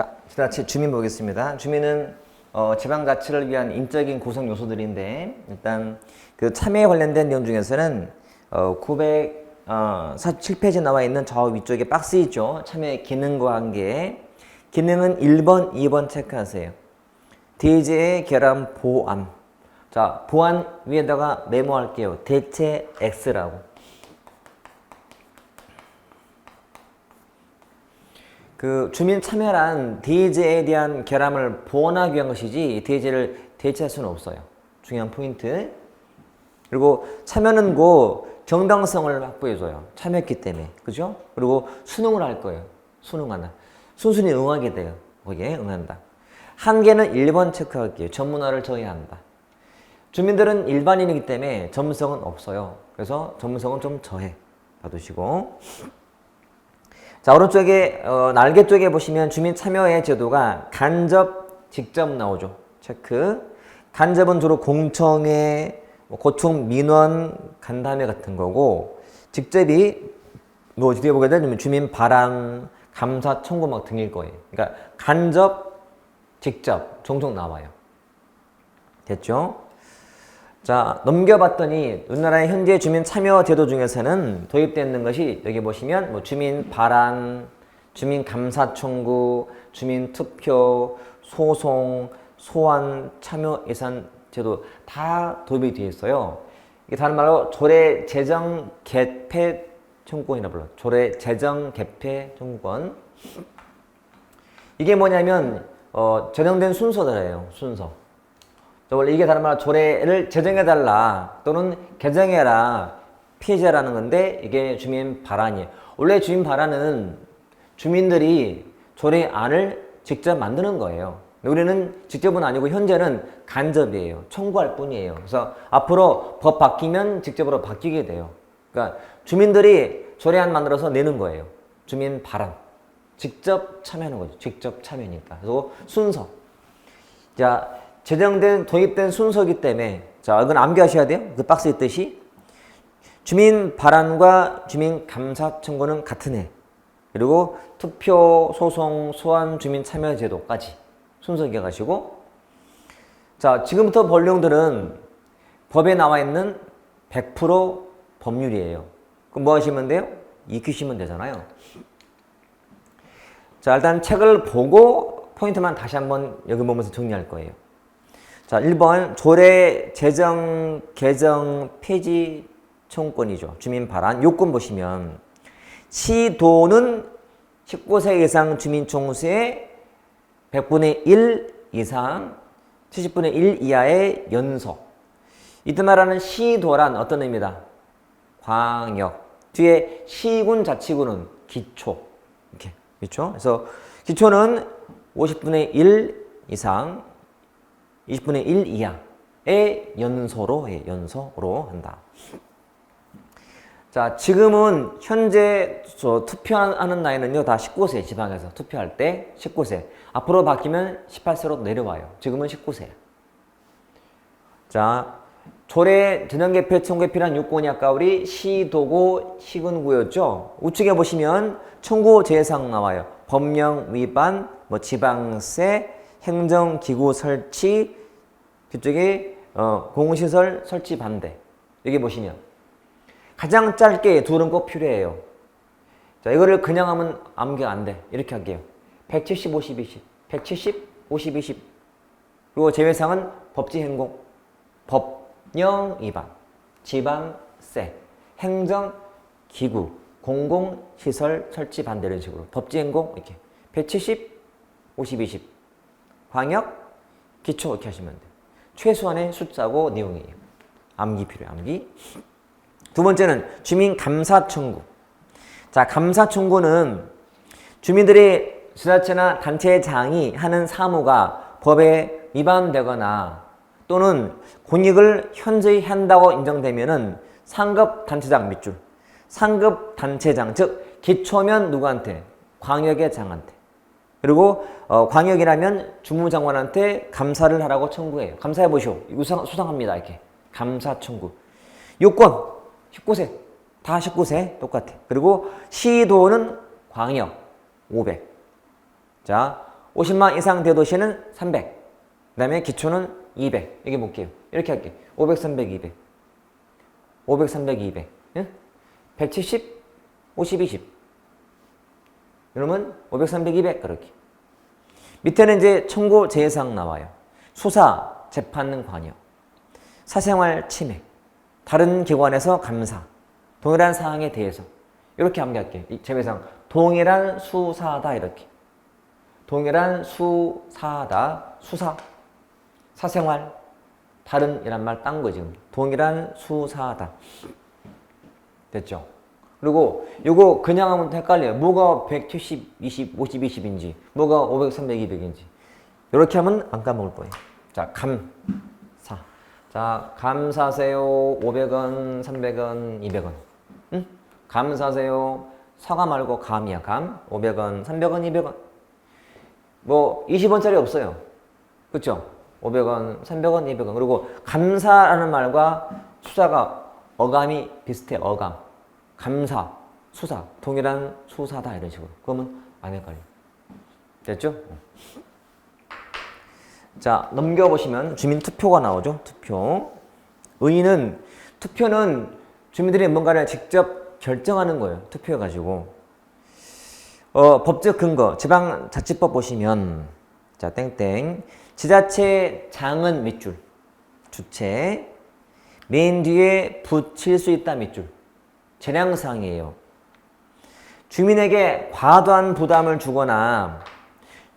자, 지자체 주민 보겠습니다. 주민은 지방 자치를 위한 인적인 구성 요소들인데 일단 그 참여에 관련된 내용 중에서는 947페이지에 나와 있는 저 위쪽에 박스 있죠. 참여의 기능과 관계. 기능은 1번, 2번 체크하세요. 대제의 결함 보완. 자, 보완 위에다가 메모할게요. 대체 X라고. 그 주민 참여란 대제에 대한 결함을 보완하기 위한 것이지 대제를 대체할 수는 없어요. 중요한 포인트. 그리고 참여는 정당성을 확보해줘요. 참여했기 때문에. 그죠? 그리고 수능을 할 거예요. 수능하나. 순순히 응하게 돼요. 거기에 응한다. 한계는 1번 체크할게요. 전문화를 정해야 한다. 주민들은 일반인이기 때문에 전문성은 없어요. 그래서 전문성은 좀 저해. 봐두시고. 자, 오른쪽에 날개 쪽에 보시면 주민 참여의 제도가 간접, 직접 나오죠. 체크. 간접은 주로 공청회, 고충 민원, 간담회 같은 거고, 직접이 뒤에 보게 되면 주민 발언, 감사 청구 막 등일 거예요. 그러니까 간접, 직접 종종 나와요. 됐죠? 자, 넘겨봤더니 우리나라의 현재 주민 참여 제도 중에서는 도입되어 있는 것이 여기 보시면 주민 발언, 주민 감사 청구, 주민 투표, 소송, 소환, 참여 예산 제도 다 도입이 되어 있어요. 이게 다른 말로 조례 제정 개폐 청구권이라 불러요. 조례 제정 개폐 청구권. 이게 뭐냐면 제정된 순서들이에요. 순서. 원래 이게 다른 말로 조례를 제정해달라 또는 개정해라 피해자라는 건데 이게 주민 발언이에요. 원래 주민 발언은 주민들이 조례안을 직접 만드는 거예요. 우리는 직접은 아니고 현재는 간접이에요. 청구할 뿐이에요. 그래서 앞으로 법 바뀌면 직접으로 바뀌게 돼요. 그러니까 주민들이 조례안 만들어서 내는 거예요. 주민 발언. 직접 참여하는 거죠. 직접 참여니까. 그리고 순서. 자, 제정된, 도입된 순서이기 때문에, 자, 이건 암기하셔야 돼요. 그 박스에 있듯이. 주민 발언과 주민 감사 청구는 같은 해. 그리고 투표, 소송, 소환, 주민 참여 제도까지 순서 기억하시고. 자, 지금부터 볼 내용들은 법에 나와 있는 100% 법률이에요. 그럼 뭐 하시면 돼요? 익히시면 되잖아요. 자, 일단 책을 보고 포인트만 다시 한번 여기 보면서 정리할 거예요. 자, 1번 조례 제정 개정 폐지 청구권이죠. 주민 발언 요건 보시면 시도는 19세 이상 주민 총수의 100분의 1 이상 70분의 1 이하의 연속. 이때 말하는 시도란 어떤 의미다? 광역. 뒤에 시군 자치구는 기초. 이렇게. 그렇죠? 그래서 기초는 50분의 1 이상 20분의 1 이하의 연소로 한다. 자, 지금은 현재 투표하는 나이는요, 다 19세, 지방에서 투표할 때 19세. 앞으로 바뀌면 18세로 내려와요. 지금은 19세. 자, 조례 전형 개폐 청구에 필요한 요건이 아까 우리 시도고 시군구였죠. 우측에 보시면 청구 제사항 나와요. 법령 위반, 지방세, 행정기구 설치, 뒤쪽에 공시설 설치 반대. 여기 보시면 가장 짧게 둘은 꼭 필요해요. 자, 이거를 그냥 하면 암기가 안 돼. 이렇게 할게요. 170, 50, 20. 170, 50, 20. 그리고 제외사항은 법지행공, 법령 위반, 지방세, 행정기구, 공공시설 설치 반대 이런 식으로 법지행공 이렇게 170, 50, 20. 광역, 기초 이렇게 하시면 돼요. 최소한의 숫자고 내용이에요. 암기 필요해요. 암기. 두 번째는 주민 감사 청구. 자, 감사 청구는 주민들이 지자체나 단체장이 하는 사무가 법에 위반되거나 또는 공익을 현저히 한다고 인정되면은 상급 단체장 밑줄. 상급 단체장, 즉 기초면 누구한테? 광역의 장한테. 그리고 광역이라면 주무장관한테 감사를 하라고 청구해요. 감사해 보시오. 이거 수상합니다. 이렇게. 감사 청구. 요건 19세. 다 19세 똑같아. 그리고 시도는 광역 500. 자, 50만 이상 대도시는 300. 그 다음에 기초는 200. 이게 볼게요. 이렇게 할게. 500, 300, 200. 500, 300, 200. 응? 170, 50, 20. 이러면 500, 300, 200. 그렇게. 밑에는 이제 청구 제사항 나와요. 수사, 재판 관여. 사생활 침해. 다른 기관에서 감사. 동일한 사항에 대해서. 이렇게 암기할게요. 이 제외사항. 동일한 수사다. 이렇게. 동일한 수사다. 수사. 사생활. 다른 이란 말 딴 거 지금. 동일한 수사다. 됐죠? 그리고 요거 그냥 하면 헷갈려요. 뭐가 170, 20, 50, 20인지 뭐가 500, 300, 200인지 이렇게 하면 안 까먹을 거예요. 자, 감사. 자, 감사세요. 500원, 300원, 200원. 응? 감사세요. 사과 말고 감이야. 감. 500원, 300원, 200원. 뭐 20원짜리 없어요. 그렇죠? 500원, 300원, 200원. 그리고 감사라는 말과 수사가 어감이 비슷해. 어감. 감사, 수사. 동일한 수사다. 이런 식으로. 그러면 안 헷갈려. 됐죠? 자, 넘겨보시면 주민투표가 나오죠. 투표. 의의는, 투표는 주민들이 뭔가를 직접 결정하는 거예요. 투표해가지고. 법적 근거, 지방자치법 보시면, 자, 땡땡. 지자체 장은 밑줄. 주체. 맨 뒤에 붙일 수 있다 밑줄. 재량사항이에요. 주민에게 과도한 부담을 주거나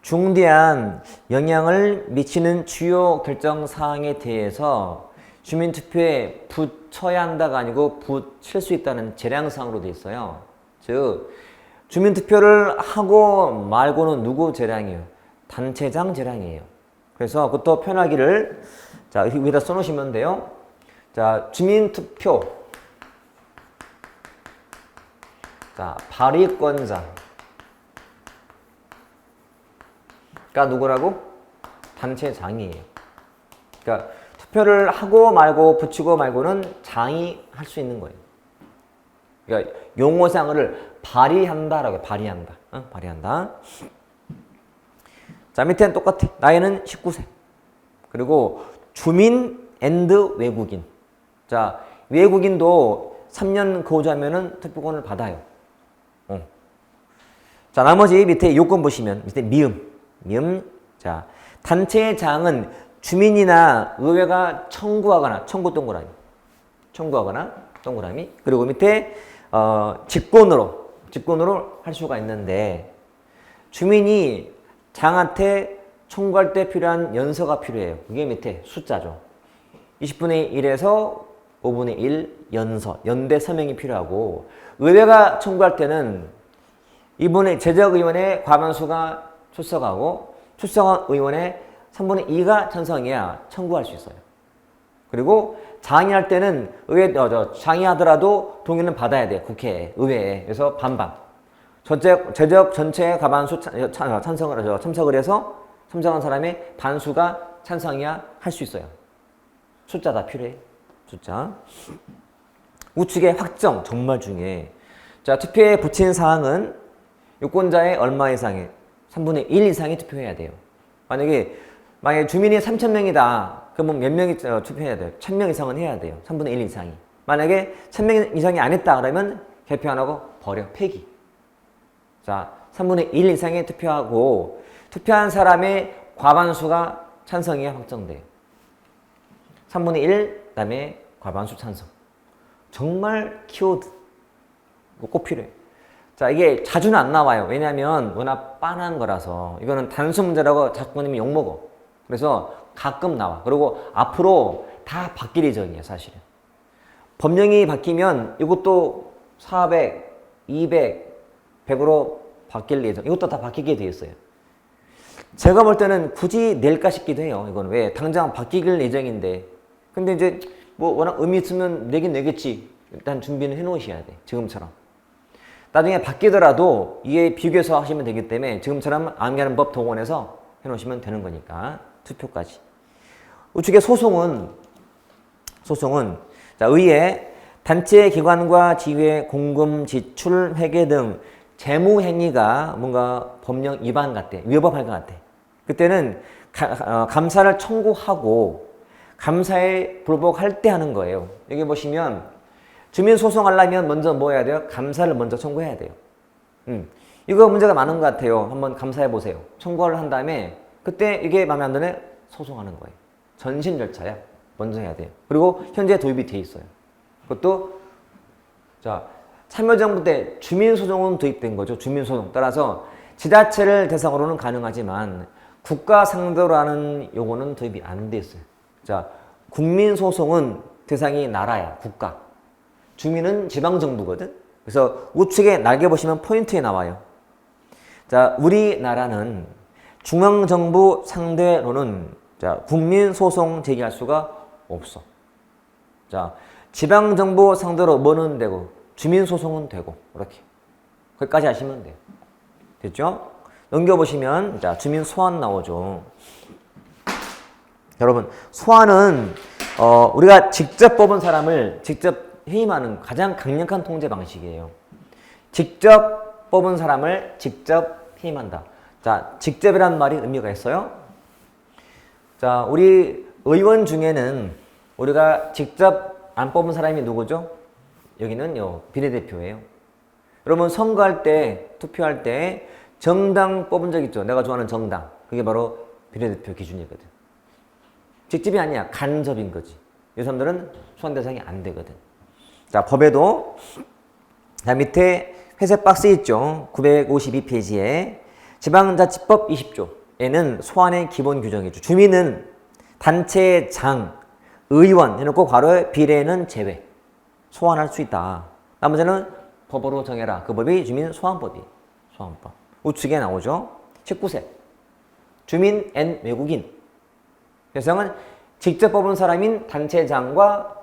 중대한 영향을 미치는 주요 결정사항에 대해서 주민투표에 붙여야 한다가 아니고 붙일 수 있다는 재량사항으로 되어 있어요. 즉 주민투표를 하고 말고는 누구 재량이에요? 단체장 재량이에요. 그래서 그것도 편하기를 자 위에다 써놓으시면 돼요. 자, 주민투표. 자, 발의권자가 누구라고? 단체장이에요. 그러니까 투표를 하고 말고 붙이고 말고는 장이 할 수 있는 거예요. 그러니까 용어상을 발의한다라고 해요. 발의한다. 발의한다. 자, 밑에는 똑같아. 나이는 19세. 그리고 주민 앤드 외국인. 자, 외국인도 3년 거주하면은 투표권을 받아요. 자, 나머지 밑에 요건 보시면 밑에 미음. 자, 단체장은 주민이나 의회가 청구하거나 동그라미. 그리고 밑에 직권으로 할 수가 있는데 주민이 장한테 청구할 때 필요한 연서가 필요해요. 그게 밑에 숫자죠. 20분의 1에서 5분의 1 연서, 연대 서명이 필요하고 의회가 청구할 때는 이번에 제적의원의 과반수가 출석하고 출석한 의원의 3분의 2가 찬성해야 청구할 수 있어요. 그리고 장의할 때는 장의하더라도 동의는 받아야 돼. 국회에, 의회에. 그래서 반반. 제적 전체 과반수 참석을 해서 참석한 사람의 반수가 찬성해야 할 수 있어요. 숫자 다 필요해. 숫자. 우측의 확정 정말 중요해. 자, 투표에 붙인 사항은 유권자의 얼마 이상의 3분의 1 이상이 투표해야 돼요. 만약에 주민이 3,000명이다. 그러면 몇 명이 투표해야 돼요? 1,000명 이상은 해야 돼요. 3분의 1 이상이. 만약에 1,000명 이상이 안 했다 그러면 개표 안 하고 버려. 폐기. 자, 3분의 1 이상이 투표하고 투표한 사람의 과반수가 찬성해야 확정돼요. 3분의 1, 그 다음에 과반수 찬성. 정말 키워드. 꼭 필요해. 자, 이게 자주는 안 나와요. 왜냐하면 워낙 빤한 거라서. 이거는 단수 문제라고 작가님이 욕먹어. 그래서 가끔 나와. 그리고 앞으로 다 바뀔 예정이에요, 사실은. 법령이 바뀌면 이것도 400, 200, 100으로 바뀔 예정. 이것도 다 바뀌게 돼 있어요. 제가 볼 때는 굳이 낼까 싶기도 해요. 이건 왜? 당장 바뀔 예정인데. 근데 이제 뭐 워낙 의미 있으면 내긴 내겠지. 일단 준비는 해 놓으셔야 돼. 지금처럼. 나중에 바뀌더라도 이에 비교해서 하시면 되기 때문에 지금처럼 암기하는 법 동원해서 해 놓으시면 되는 거니까. 투표까지. 우측의 소송은 자, 의회 단체 기관과 지회 공금 지출 회계 등 재무 행위가 뭔가 법령 위반 같아, 위법할 것 같아. 그때는 감사를 청구하고 감사에 불복할 때 하는 거예요. 여기 보시면 주민 소송하려면 먼저 뭐 해야 돼요? 감사를 먼저 청구해야 돼요. 이거 문제가 많은 것 같아요. 한번 감사해 보세요. 청구를 한 다음에 그때 이게 마음에 안 드네 소송하는 거예요. 전신 절차야. 먼저 해야 돼요. 그리고 현재 도입이 돼 있어요. 그것도 자 참여정부 때 주민소송은 도입된 거죠. 주민소송. 따라서 지자체를 대상으로는 가능하지만 국가 상대로 하는 요거는 도입이 안 돼 있어요. 자, 국민소송은 대상이 나라야, 국가. 주민은 지방정부거든. 그래서 우측에 날개 보시면 포인트에 나와요. 자, 우리나라는 중앙정부 상대로는 자, 국민소송 제기할 수가 없어. 자, 지방정부 상대로 뭐는 되고 주민소송은 되고 이렇게 거기까지 하시면 돼요. 됐죠? 넘겨보시면 자, 주민 소환 나오죠. 여러분 소환은 우리가 직접 뽑은 사람을 직접 해임하는 가장 강력한 통제 방식이에요. 직접 뽑은 사람을 직접 해임한다. 자, 직접이라는 말이 의미가 있어요. 자, 우리 의원 중에는 우리가 직접 안 뽑은 사람이 누구죠? 여기는요, 비례대표예요. 여러분 선거할 때, 투표할 때 정당 뽑은 적 있죠? 내가 좋아하는 정당. 그게 바로 비례대표 기준이거든. 직접이 아니야. 간접인 거지. 이 사람들은 소환 대상이 안 되거든. 자, 법에도 자, 밑에 회색 박스 있죠? 952페이지에 지방자치법 20조에는 소환의 기본 규정이죠. 주민은 단체장, 의원 해놓고 괄호에 비례는 제외. 소환할 수 있다. 나머지는 법으로 정해라. 그 법이 주민소환법이에요. 소환법. 우측에 나오죠. 19세. 주민 N 외국인. 여성은 직접 뽑은 사람인 단체장과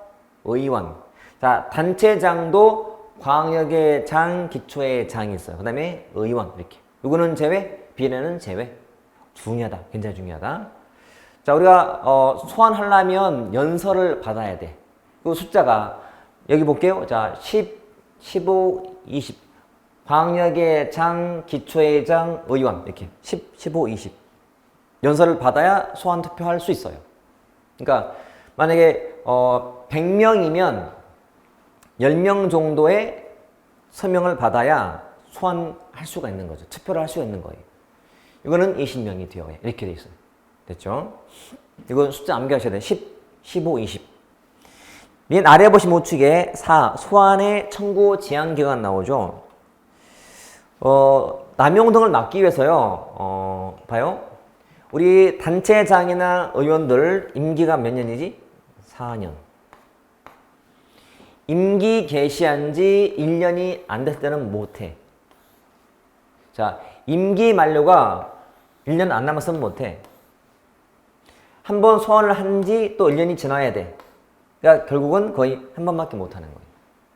의원. 자, 단체장도 광역의 장, 기초의 장이 있어요. 그 다음에 의원 이렇게. 이거는 제외, 비례는 제외. 중요하다. 굉장히 중요하다. 자, 우리가 소환하려면 연설을 받아야 돼. 그 숫자가 여기 볼게요. 자, 10, 15, 20. 광역의 장, 기초의 장, 의원 이렇게 10, 15, 20. 연설을 받아야 소환 투표할 수 있어요. 그러니까 만약에 100명이면 10명 정도의 서명을 받아야 소환할 수가 있는 거죠. 투표를 할 수가 있는 거예요. 이거는 20명이 되어야 이렇게 돼 있어요. 됐죠? 이건 숫자 암기하셔야 돼요. 10, 15, 20. 맨 아래 보시면 우측에 4. 소환의 청구 제한 기간 나오죠. 남용 등을 막기 위해서요. 봐요. 우리 단체장이나 의원들 임기가 몇 년이지? 4년. 임기 개시한 지 1년이 안 됐을 때는 못해. 자, 임기 만료가 1년 안 남았으면 못해. 한 번 소환을 한 지 또 1년이 지나야 돼. 그러니까 결국은 거의 한 번밖에 못 하는 거예요.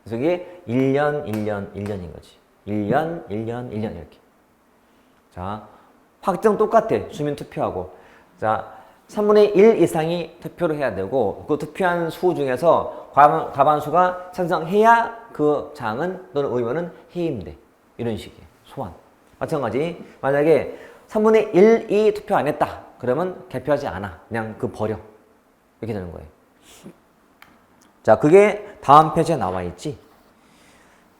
그래서 이게 1년, 1년, 1년인 거지. 1년, 1년, 1년 이렇게. 자, 확정 똑같아. 주민 투표하고. 자, 3분의 1 이상이 투표를 해야 되고 그 투표한 수 중에서 과반수가 찬성해야 그 장은 또는 의원은 해임돼. 이런 식이에요. 소환. 마찬가지. 만약에 3분의 1이 투표 안 했다. 그러면 개표하지 않아. 그냥 그 버려. 이렇게 되는 거예요. 자, 그게 다음 페이지에 나와 있지.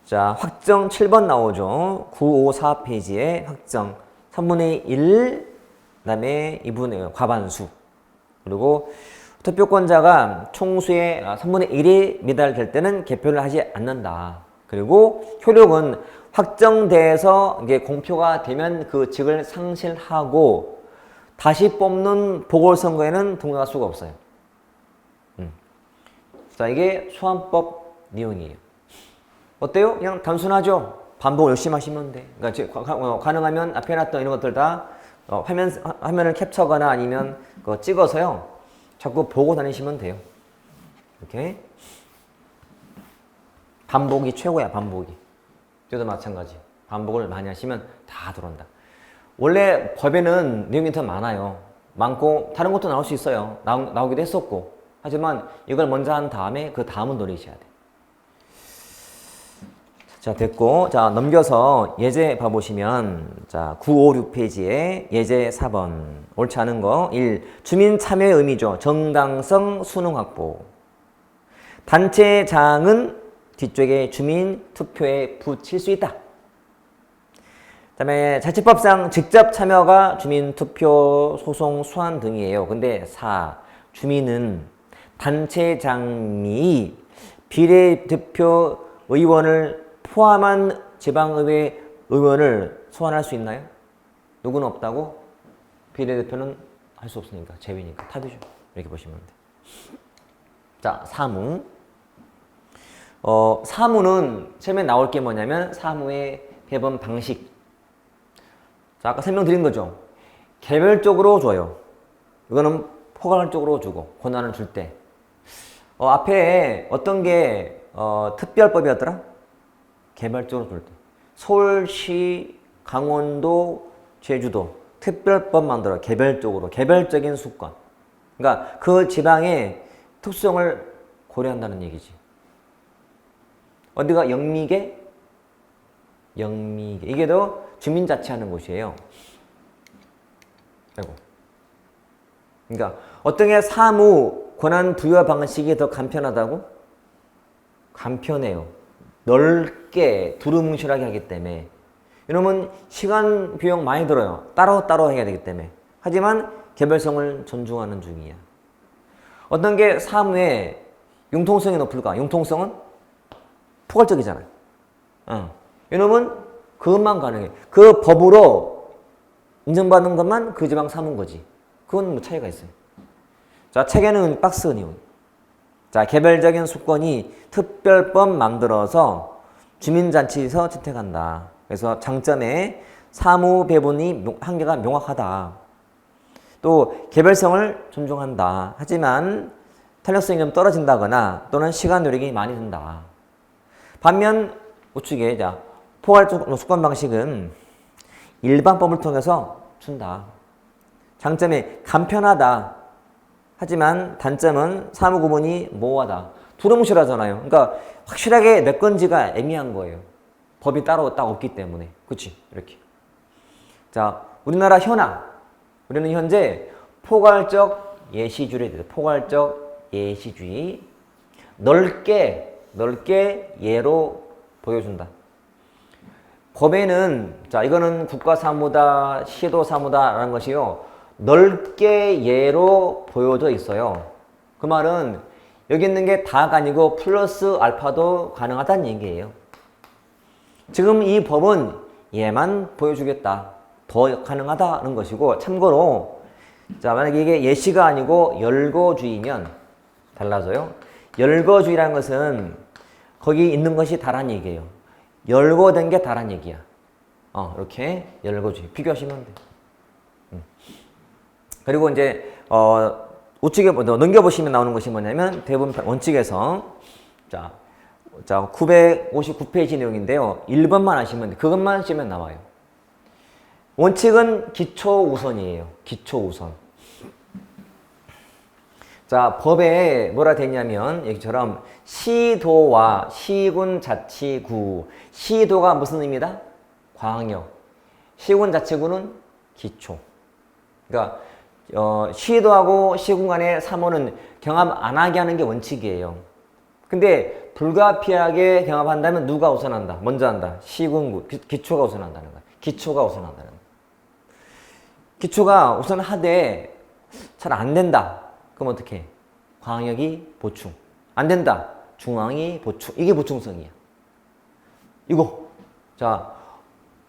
자, 확정 7번 나오죠. 954페이지에 확정 3분의 1, 그 다음에 2분의 과반수. 그리고 투표권자가 총수의 3분의 1이 미달될 때는 개표를 하지 않는다. 그리고 효력은 확정돼서 이게 공표가 되면 그 직을 상실하고 다시 뽑는 보궐선거에는 등록할 수가 없어요. 자, 이게 소환법 내용이에요. 어때요? 그냥 단순하죠? 반복 열심히 하시면 돼. 그러니까 가능하면 앞에 놨던 이런 것들 다 화면을 캡처하거나 아니면 그거 찍어서요. 자꾸 보고 다니시면 돼요. 이렇게. 반복이 최고야, 반복이. 저도 마찬가지. 반복을 많이 하시면 다 들어온다. 원래 법에는 내용이 더 많아요. 많고 다른 것도 나올 수 있어요. 나오기도 했었고. 하지만 이걸 먼저 한 다음에 그 다음은 노리셔야 돼. 자, 됐고. 자, 넘겨서 예제 봐보시면, 자, 956페이지에 예제 4번. 옳지 않은 거. 1. 주민 참여의 의미죠. 정당성 수능 확보. 단체장은 뒤쪽에 주민 투표에 붙일 수 있다. 그 다음에 자치법상 직접 참여가 주민 투표 소송 수환 등이에요. 근데 4. 주민은 단체장이 비례대표 의원을 포함한 지방의회 의원을 소환할 수 있나요? 누구는 없다고? 비례대표는 할 수 없으니까 제외니까 탑이죠. 이렇게 보시면 돼. 자, 사무. 사무는 처음에 나올 게 뭐냐면 사무의 배분 방식. 자, 아까 설명드린 거죠. 개별적으로 줘요. 이거는 포괄적으로 주고 권한을 줄 때. 앞에 어떤 게 특별법이었더라? 개별적으로 줄 때. 서울시, 강원도, 제주도 특별법 만들어 개별적으로 개별적인 수권. 그러니까 그 지방의 특성을 고려한다는 얘기지. 어디가 영미계? 영미계. 이게 더 주민자치하는 곳이에요. 아이고. 그러니까 어떤 게 사무 권한 부여 방식이 더 간편하다고? 간편해요. 넓게 두루뭉실하게 하기 때문에. 이러면 시간 비용 많이 들어요. 따로따로 해야 되기 때문에. 하지만 개별성을 존중하는 중이야. 어떤 게 사무의 융통성이 높을까? 융통성은 포괄적이잖아요. 이놈은 그것만 가능해. 그 법으로 인정받는 것만 그 지방 사무인 거지. 그건 뭐 차이가 있어요. 자, 책에는 박스 은이요. 자, 개별적인 수권이 특별법 만들어서 주민자치에서 채택한다. 그래서 장점에 사무 배분이 한계가 명확하다. 또 개별성을 존중한다. 하지만 탄력성이 좀 떨어진다거나 또는 시간 노력이 많이 든다. 반면 우측에 자 포괄적 수권 방식은 일반법을 통해서 준다. 장점이 간편하다. 하지만 단점은 사무 구분이 모호하다. 두루뭉실하잖아요. 그러니까 확실하게 몇 건지가 애매한 거예요. 법이 따로 딱 없기 때문에. 그치? 이렇게. 자, 우리나라 현황. 우리는 현재 포괄적 예시주의에 대해서 포괄적 예시주의 넓게 예로 보여준다. 법에는 자 이거는 국가사무다, 시도사무다라는 것이요. 넓게 예로 보여져 있어요. 그 말은 여기 있는 게 다가 아니고 플러스 알파도 가능하다는 얘기예요. 지금 이 법은 얘만 보여주겠다. 더 가능하다는 것이고 참고로 자 만약에 이게 예시가 아니고 열거주의면 달라져요. 열거주의라는 것은 거기 있는 것이 다란 얘기예요. 열거된 게 다란 얘기야. 이렇게 열거주의 비교하시면 돼. 그리고 이제 우측에 넘겨보시면 나오는 것이 뭐냐면 대부분 원칙에서 자 959페이지 내용인데요. 1번만 하시면 돼. 그것만 쓰면 나와요. 원칙은 기초 우선이에요. 기초 우선. 자, 법에 뭐라 되냐면 여기처럼 시도와 시군자치구. 시도가 무슨 의미다? 광역. 시군자치구는 기초. 그러니까 시도하고 시군 간의 사무는 경합 안 하게 하는 게 원칙이에요. 근데 불가피하게 경합한다면 누가 우선한다? 먼저 한다. 시군구. 기초가 우선한다는 거야. 기초가 우선한다는 거야. 기초가 우선하되 잘 안 된다. 그럼 어떻게 해? 광역이 보충. 안 된다. 중앙이 보충. 이게 보충성이야. 이거. 자,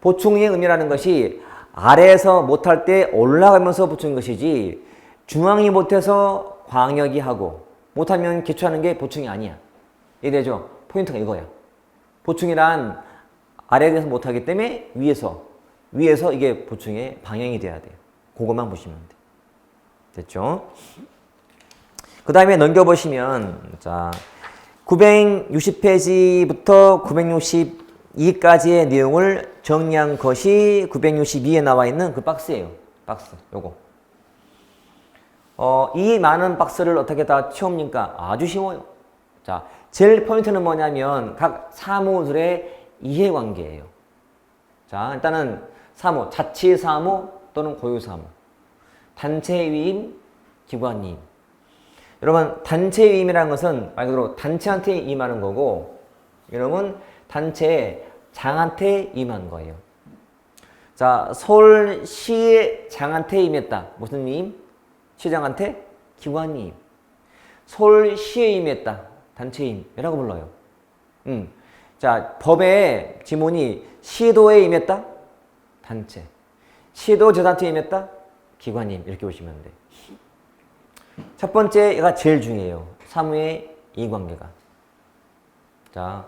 보충의 의미라는 것이 아래에서 못할 때 올라가면서 보충인 것이지 중앙이 못해서 광역이 하고 못하면 기초하는 게 보충이 아니야. 이해되죠? 포인트가 이거야. 보충이란 아래에 대해서 못하기 때문에 위에서 이게 보충의 방향이 돼야 돼요. 그것만 보시면 돼. 됐죠? 그 다음에 넘겨보시면 자 960페이지부터 962까지의 내용을 정리한 것이 962에 나와 있는 그 박스예요. 박스 요거. 이 많은 박스를 어떻게 다 채웁니까? 아주 쉬워요. 자, 제일 포인트는 뭐냐면 각 사무들의 이해관계예요. 자, 일단은 사무, 자치사무 또는 고유사무. 단체 위임, 기관 위임. 여러분, 단체 위임이라는 것은 말 그대로 단체한테 임하는 거고, 이러면 단체의 장한테 임한 거예요. 자, 서울시의 장한테 임했다. 무슨 임? 시장한테 기관 임. 서울시에 임했다. 단체 임이라고 불러요. 자, 법의 지문이 시도에 임했다. 단체. 시도 재단체에 임했다. 기관 임. 이렇게 보시면 돼. 첫 번째가 제일 중요해요. 사무의 이해관계가. 자,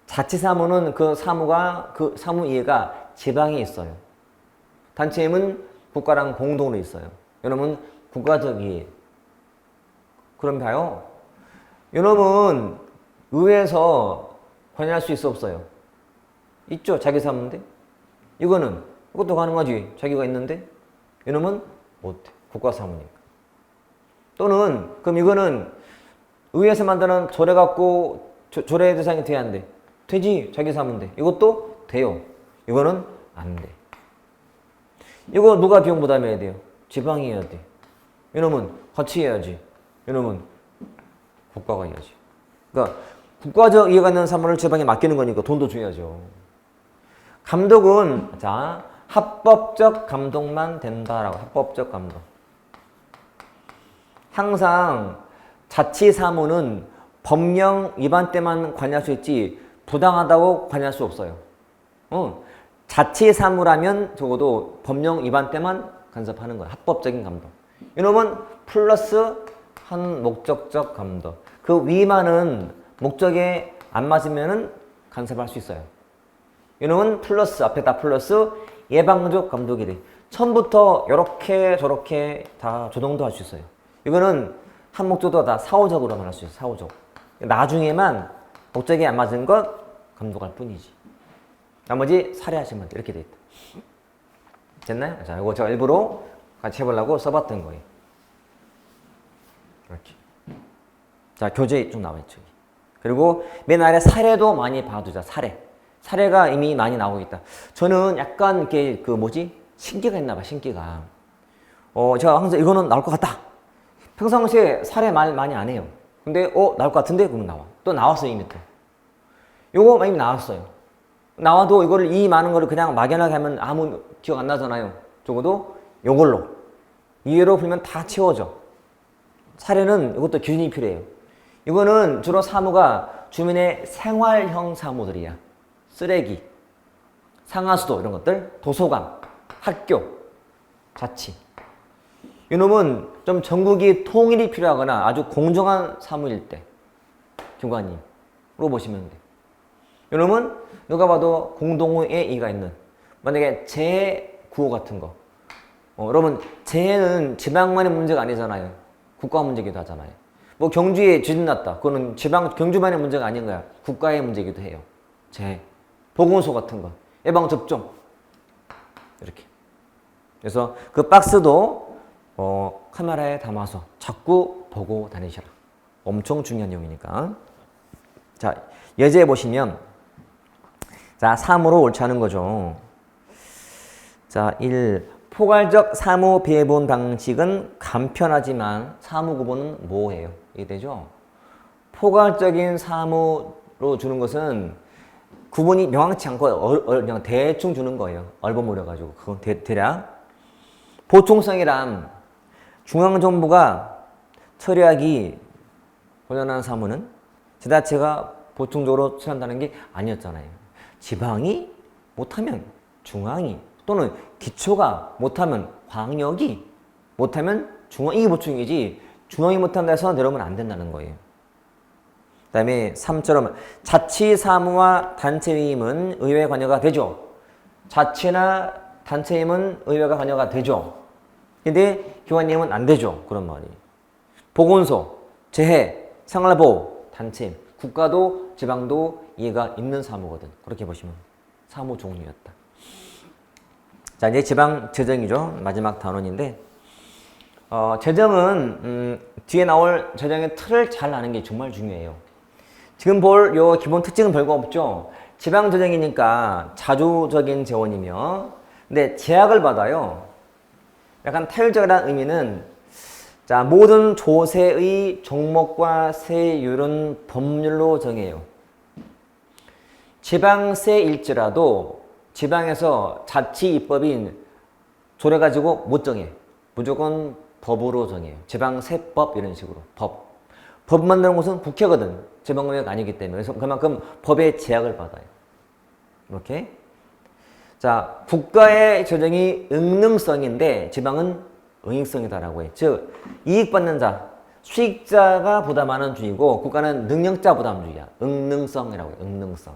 자치사무는 그 사무 이해가 지방에 있어요. 단체임은 국가랑 공동으로 있어요. 이놈은 국가적 이해. 그럼 봐요. 이놈은 의회에서 관여할 수 있어 없어요? 있죠. 자기 사무인데. 이것도 가능하지. 자기가 있는데. 이놈은 못해. 국가 사무니까. 또는 그럼 이거는 의회에서 만드는 조례 갖고 조례 대상이 돼야 안 돼. 되지. 자기 사무인데. 이것도 돼요. 이거는 안 돼. 이거 누가 비용 부담해야 돼요? 지방이 해야 돼. 이놈은 같이 해야지. 이놈은 국가가 해야지. 그러니까 국가적 이해가 있는 사무를 지방에 맡기는 거니까 돈도 줘야죠. 감독은 자 합법적 감독만 된다라고. 합법적 감독. 항상 자치사무는 법령 위반 때만 관여할 수 있지 부당하다고 관여할 수 없어요. 자치사무라면 적어도 법령 위반 때만 간섭하는 거예요. 합법적인 감독. 이놈은 플러스 한 목적적 감독. 그 위반은 목적에 안 맞으면 간섭할 수 있어요. 이놈은 플러스, 앞에 다 플러스 예방적 감독이 돼. 처음부터 이렇게 저렇게 다 조정도 할 수 있어요. 이거는 한 목적도 다 사후적으로만 할 수 있어요. 사후적. 나중에만 목적에 안 맞은 것 감독할 뿐이지. 나머지 살해하시면 이렇게 돼 있다. 됐나요? 자, 이거 제가 일부러 같이 해보려고 써봤던 거예요. 이렇게. 자, 교재에 쭉 나와 있죠. 그리고 맨 아래 사례도 많이 봐두자. 사례가 이미 많이 나오고 있다. 저는 약간 이렇게 신기가 있나 봐. 신기가. 제가 항상 이거는 나올 것 같다. 평상시에 사례 말 많이 안 해요. 근데 나올 것 같은데? 그러면 나와. 또 나왔어요. 이미 또. 요거 이미 나왔어요. 나와도 이거를 이 많은 거를 그냥 막연하게 하면 아무 기억 안 나잖아요. 적어도 요걸로 이해로 풀면 다 채워져. 사례는 이것도 기준이 필요해요. 이거는 주로 사무가 주민의 생활형 사무들이야. 쓰레기, 상하수도 이런 것들, 도서관, 학교, 자치. 이놈은 좀 전국이 통일이 필요하거나 아주 공정한 사무일 때 교관님으로 보시면 돼. 이놈은 누가 봐도 공동의 이의가 있는, 만약에 재해 구호 같은 거. 여러분 재해는 지방만의 문제가 아니잖아요. 국가 문제기도 하잖아요. 뭐 경주에 지진 났다. 그거는 경주만의 문제가 아닌 거야. 국가의 문제기도 해요. 재해. 보건소 같은 거. 예방접종. 이렇게. 그래서 그 박스도 카메라에 담아서 자꾸 보고 다니셔라. 엄청 중요한 내용이니까. 자, 예제에 보시면 자, 3으로 옳지 않은 거죠. 자, 1. 포괄적 사무 배분 방식은 간편하지만 사무 구분은 모호해요. 이해되죠? 포괄적인 사무로 주는 것은 구분이 명확치 않고 그냥 대충 주는 거예요. 얼버무려가지고. 그건 대략. 보충성이란 중앙정부가 처리하기 곤란한 사무는 지자체가 보충적으로 처리한다는 게 아니었잖아요. 지방이 못하면 중앙이, 또는 기초가 못하면 광역이, 못하면 중앙이 보충이지 중앙이 못한다 해서 내려오면 안 된다는 거예요. 그 다음에 3처럼 자치사무와 단체위임은 의회 관여가 되죠. 자치나 단체위임은 의회가 관여가 되죠. 근데 기관위임은 안 되죠. 그런 말이. 보건소, 재해, 생활보호, 단체임, 국가도 지방도 이해가 있는 사무거든. 그렇게 보시면 사무 종류였다. 자, 이제 지방 재정이죠. 마지막 단원인데, 재정은 뒤에 나올 재정의 틀을 잘 아는 게 정말 중요해요. 지금 볼 요 기본 특징은 별거 없죠. 지방조정이니까 자주적인 재원이며, 근데 제약을 받아요. 약간 타율적이라는 의미는, 자, 모든 조세의 종목과 세율은 법률로 정해요. 지방세일지라도 지방에서 자치 입법인 조례가지고 못 정해. 무조건 법으로 정해요. 지방세법 이런 식으로. 법 만드는 곳은 국회거든. 지방의회가 아니기 때문에. 그래서 그만큼 법의 제약을 받아요. 이렇게. 자, 국가의 조정이 응능성인데 지방은 응익성이다라고 해. 즉, 이익받는 자, 수익자가 부담하는 주의고 국가는 능력자 부담주의야. 응능성이라고 해요. 응능성.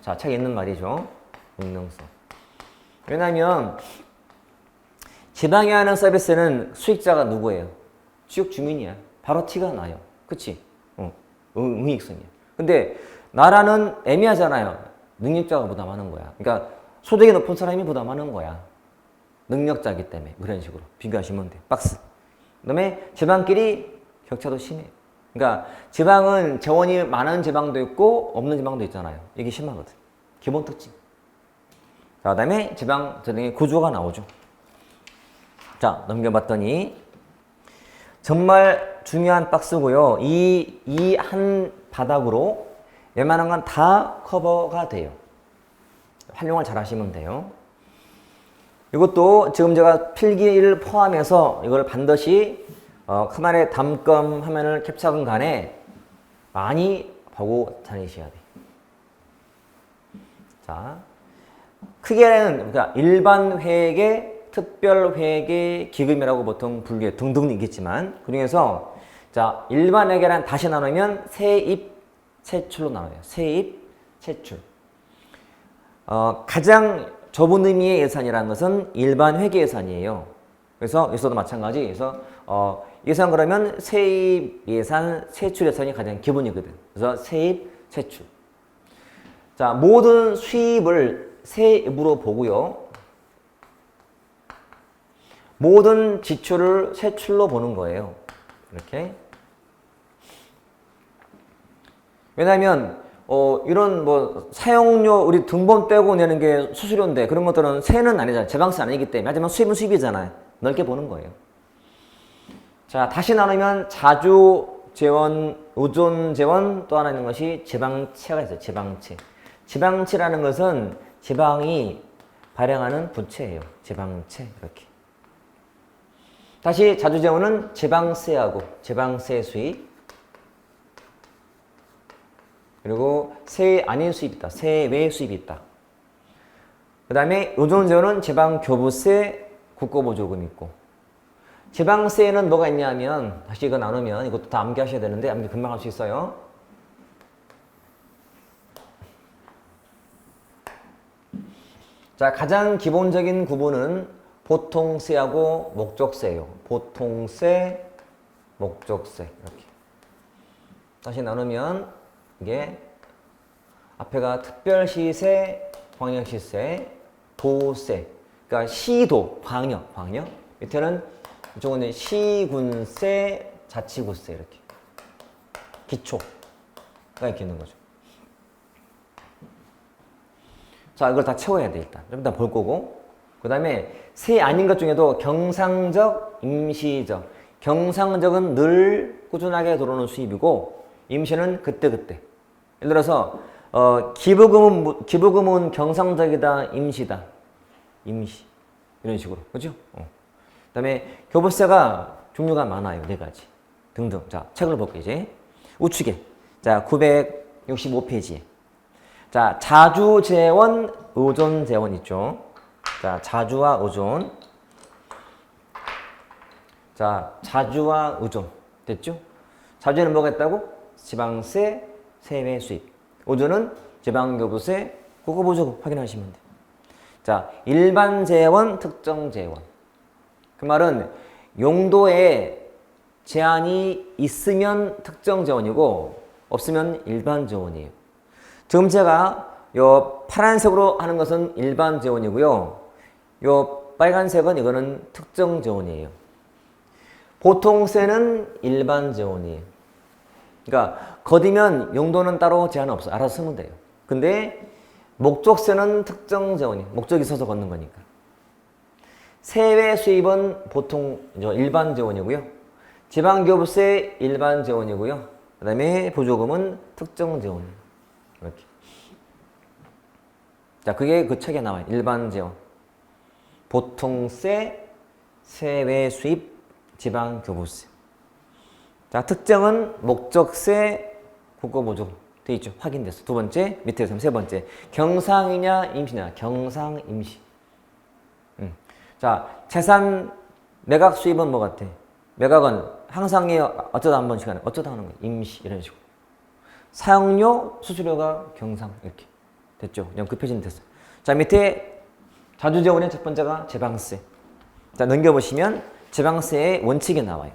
자, 책에 있는 말이죠. 응능성. 왜냐하면 지방에 하는 서비스는 수익자가 누구예요? 지역 주민이야. 바로 티가 나요. 그치? 응익성이야. 근데 나라는 애매하잖아요. 능력자가 부담하는 거야. 그러니까 소득이 높은 사람이 부담하는 거야. 능력자이기 때문에. 그런 식으로 비교하시면 돼. 박스. 그 다음에 지방끼리 격차도 심해. 그러니까 지방은 재원이 많은 지방도 있고 없는 지방도 있잖아요. 이게 심하거든. 기본 특징. 자, 그 다음에 지방 조정의 구조가 나오죠. 자, 넘겨봤더니 정말 중요한 박스고요. 이 한 바닥으로 웬만한 건 다 커버가 돼요. 활용을 잘 하시면 돼요. 이것도 지금 제가 필기를 포함해서 이걸 반드시 카메라에 담금 화면을 캡처하건 간에 많이 보고 다니셔야 돼. 자, 크게는 그러니까 일반 회계, 특별 회계, 기금이라고 보통 분류해 등등 있겠지만 그 중에서 자, 일반 회계란 다시 나누면 세입, 세출로 나눠요. 세입, 세출. 가장 좁은 의미의 예산이라는 것은 일반 회계 예산이에요. 그래서 여기서도 마찬가지. 그래서 예산 그러면 세입 예산, 세출 예산이 가장 기본이거든. 그래서 세입, 세출. 자, 모든 수입을 세입으로 보고요. 모든 지출을 세출로 보는 거예요. 이렇게. 왜냐하면 이런 뭐 사용료 우리 등본 떼고 내는 게 수수료인데 그런 것들은 세는 아니잖아요. 재방세 아니기 때문에. 하지만 수입은 수입이잖아요. 넓게 보는 거예요. 자, 다시 나누면 자주 재원, 의존 재원 또 하나 있는 것이 지방채가 있어요. 지방채. 지방채라는 것은 지방이 발행하는 부채예요. 지방채 이렇게. 다시 자주 재원은 지방세하고 지방세 수입 그리고 세 아닌 수입이 있다. 세외 수입이 있다. 그 다음에 의존재원은 지방교부세, 국고보조금 있고 지방세에는 뭐가 있냐면 다시 이거 나누면 이것도 다 암기하셔야 되는데 암기 금방 할 수 있어요. 자, 가장 기본적인 구분은 보통세하고 목적세예요. 보통세, 목적세 이렇게. 다시 나누면 이게 앞에가 특별시세, 광역시세, 도세. 그러니까 시도, 광역. 밑에는 이쪽은 시군세, 자치구세 이렇게. 기초가 이렇게 있는 거죠. 자, 이걸 다 채워야 돼 일단. 좀 이따 볼 거고. 그 다음에 세 아닌 것 중에도 경상적, 임시적. 경상적은 늘 꾸준하게 들어오는 수입이고 임시는 그때그때. 예를 들어서 기부금은 경상적이다, 임시다. 임시. 이런 식으로. 그죠? 그 다음에 교부세가 종류가 많아요. 4가지. 등등. 자, 책을 볼게요, 이제. 우측에. 자, 965페이지에. 자, 자주재원, 의존재원 있죠. 자, 자주와 의존. 자, 자주와 의존. 됐죠? 자주에는 뭐가 있다고? 지방세, 세외 수입. 의존은 지방교부세, 국고보조금 확인하시면 돼요. 자, 일반 재원, 특정 재원. 그 말은 용도에 제한이 있으면 특정 재원이고 없으면 일반 재원이에요. 지금 제가 요 파란색으로 하는 것은 일반 재원이고요. 요 빨간색은 이거는 특정 재원이에요. 보통세는 일반 재원이에요. 그러니까 거디면 용도는 따로 제한 없어. 알아서 쓰면 돼요. 근데 목적세는 특정 재원이 목적이 있어서 걷는 거니까. 세외 수입은 보통 일반 재원이고요. 지방교부세 일반 재원이고요. 그 다음에 보조금은 특정 재원. 이렇게. 자, 그게 그 책에 나와요. 일반 재원. 보통세, 세외 수입, 지방교부세. 자, 특정은 목적세, 국고보조금. 돼 있죠. 확인됐어. 두 번째, 밑에서 세 번째. 경상이냐, 임시냐. 경상, 임시. 자, 재산 매각 수입은 뭐 같아? 매각은 항상 어쩌다 한 번씩 하는, 어쩌다 하는 거야. 임시, 이런 식으로. 사용료, 수수료가 경상, 이렇게. 됐죠? 그냥 그 표시는 됐어요. 자, 밑에 자주재원의 첫 번째가 지방세. 자, 넘겨보시면 지방세의 원칙이 나와요.